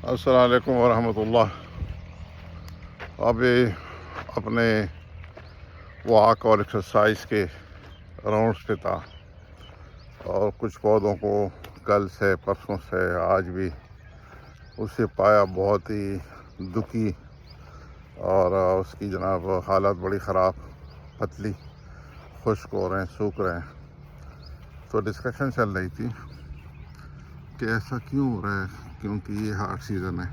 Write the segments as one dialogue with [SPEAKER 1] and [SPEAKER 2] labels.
[SPEAKER 1] السلام علیکم ورحمۃ اللہ۔ ابھی اپنے واک اور ایکسرسائز کے راؤنڈس پہ تھا اور کچھ پودوں کو کل سے پرسوں سے آج بھی اسے پایا بہت ہی دکھی اور اس کی جناب حالت بڑی خراب، پتلی، خشک ہو رہے ہیں، سوکھ رہے ہیں۔ تو ڈسکشن چل رہی تھی کہ ایسا کیوں ہو رہا ہے، کیونکہ یہ ہارڈ سیزن ہے۔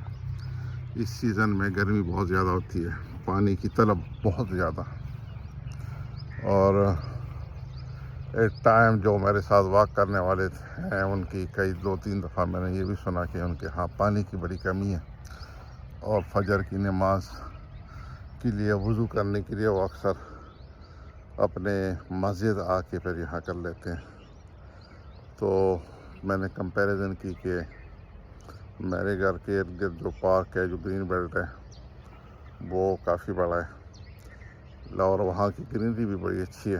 [SPEAKER 1] اس سیزن میں گرمی بہت زیادہ ہوتی ہے، پانی کی طلب بہت زیادہ، اور ایک ٹائم جو میرے ساتھ واک کرنے والے ہیں ان کی کئی 2-3 دفعہ میں نے یہ بھی سنا کہ ان کے ہاں پانی کی بڑی کمی ہے، اور فجر کی نماز کے لیے، وضو کرنے کے لیے وہ اکثر اپنے مسجد آ کے پھر یہاں کر لیتے ہیں۔ تو میں نے کمپیریزن کی کہ میرے گھر کے ارد گرد جو پارک ہے، جو گرین بیلٹ ہے، وہ کافی بڑا ہے اور وہاں کی گرینری بھی بڑی اچھی ہے،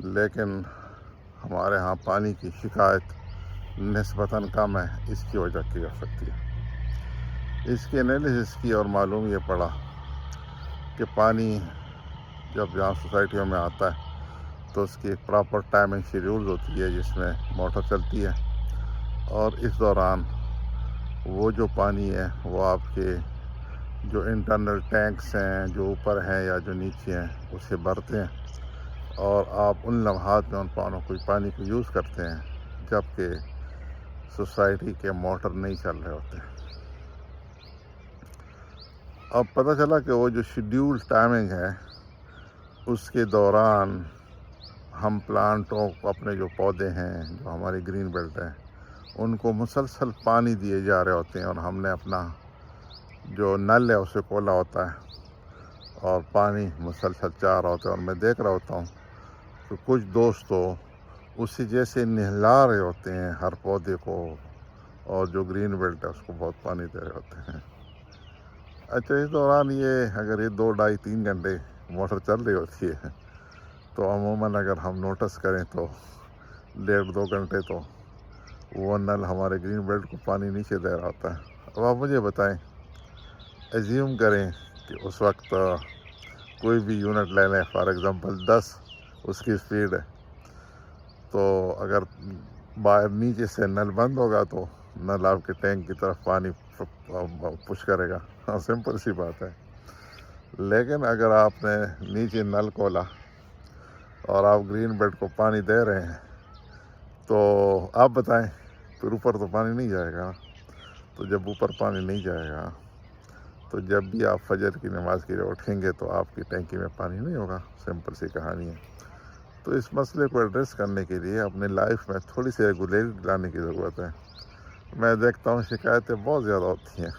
[SPEAKER 1] لیکن ہمارے ہاں پانی کی شکایت نسبتاً کم ہے۔ اس کی وجہ کی جا سکتی ہے، اس کی انالیسس کی اور معلوم یہ پڑا کہ پانی جب یہاں سوسائٹیوں میں آتا ہے تو اس کی ایک پراپر ٹائمنگ شیڈیول ہوتی ہے جس میں موٹر چلتی ہے، اور اس دوران وہ جو پانی ہے وہ آپ کے جو انٹرنل ٹینکس ہیں، جو اوپر ہیں یا جو نیچے ہیں، اسے بھرتے ہیں، اور آپ ان لمحات میں ان پانی کو یوز کرتے ہیں جبکہ سوسائٹی کے موٹر نہیں چل رہے ہوتے۔ اب پتہ چلا کہ وہ جو شیڈیول ٹائمنگ ہے اس کے دوران ہم پلانٹوں کو، اپنے جو پودے ہیں جو ہماری گرین بیلٹ ہے، ان کو مسلسل پانی دیے جا رہے ہوتے ہیں، اور ہم نے اپنا جو نل ہے اسے کھولا ہوتا ہے اور پانی مسلسل چاہ رہا ہوتا ہے، اور میں دیکھ رہا ہوتا ہوں کہ کچھ دوست تو اسے جیسے نہلا رہے ہوتے ہیں ہر پودے کو، اور جو گرین بیلٹ ہے اس کو بہت پانی دے رہے ہوتے ہیں۔ اچھا، اس دوران یہ اگر یہ 2-2.5-3 گھنٹے موٹر چل رہی ہوتی ہے تو عموماً اگر ہم نوٹس کریں تو 1.5-2 گھنٹے تو وہ نل ہمارے گرین بیلٹ کو پانی نیچے دے رہا ہوتا ہے۔ اب آپ مجھے بتائیں، ایزیوم کریں کہ اس وقت کوئی بھی یونٹ لے لیں، فار ایگزامپل 10 اس کی اسپیڈ ہے، تو اگر باہر نیچے سے نل بند ہوگا تو نل آپ کے ٹینک کی طرف پانی پش کرے گا، سمپل سی بات ہے۔ لیکن اگر آپ نے نیچے نل کھولا اور آپ گرین بیلٹ کو پانی دے رہے ہیں تو آپ بتائیں، پھر اوپر تو پانی نہیں جائے گا۔ تو جب اوپر پانی نہیں جائے گا تو جب بھی آپ فجر کی نماز کے لیے اٹھیں گے تو آپ کی ٹینکی میں پانی نہیں ہوگا، سمپل سی کہانی ہے۔ تو اس مسئلے کو ایڈریس کرنے کے لیے اپنے لائف میں تھوڑی سی ریگولیرٹی لانے کی ضرورت ہے۔ میں دیکھتا ہوں شکایتیں بہت زیادہ ہوتی ہیں،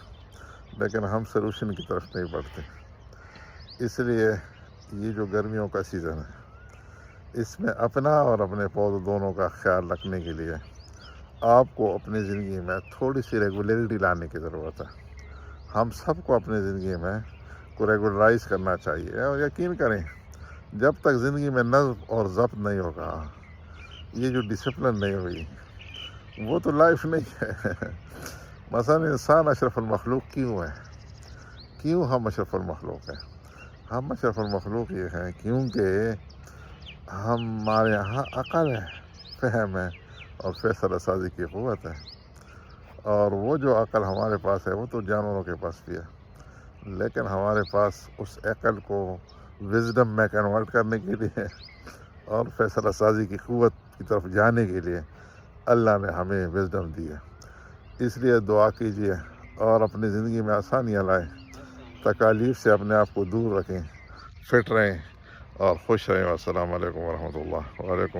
[SPEAKER 1] لیکن ہم سلوشن کی طرف نہیں بڑھتے۔ اس لیے یہ جو گرمیوں کا سیزن ہے، اس میں اپنا اور اپنے پودوں دونوں کا خیال رکھنے کے لیے آپ کو اپنی زندگی میں تھوڑی سی ریگولیرٹی لانے کی ضرورت ہے۔ ہم سب کو اپنی زندگی میں کو ریگولرائز کرنا چاہیے، اور یقین کریں جب تک زندگی میں نظم اور ضبط نہیں ہوگا، یہ جو ڈسپلن نہیں ہوئی، وہ تو لائف نہیں ہے۔ مثلا انسان اشرف المخلوق کیوں ہے؟ کیوں ہم اشرف المخلوق ہیں؟ ہم اشرف المخلوق یہ ہیں کیونکہ ہمارے یہاں عقل ہے، فہم ہے، اور فیصلہ سازی کی قوت ہے، اور وہ جو عقل ہمارے پاس ہے وہ تو جانوروں کے پاس بھی ہے، لیکن ہمارے پاس اس عقل کو وزڈم میں کنورٹ کرنے کے لیے اور فیصلہ سازی کی قوت کی طرف جانے کے لیے اللہ نے ہمیں وزڈم دی ہے۔ اس لیے دعا کیجیے اور اپنی زندگی میں آسانیاں لائیں، تکالیف سے اپنے آپ کو دور رکھیں، فٹ رہیں اور خوش رہیں۔ السلام علیکم ورحمۃ اللہ۔ وعلیکم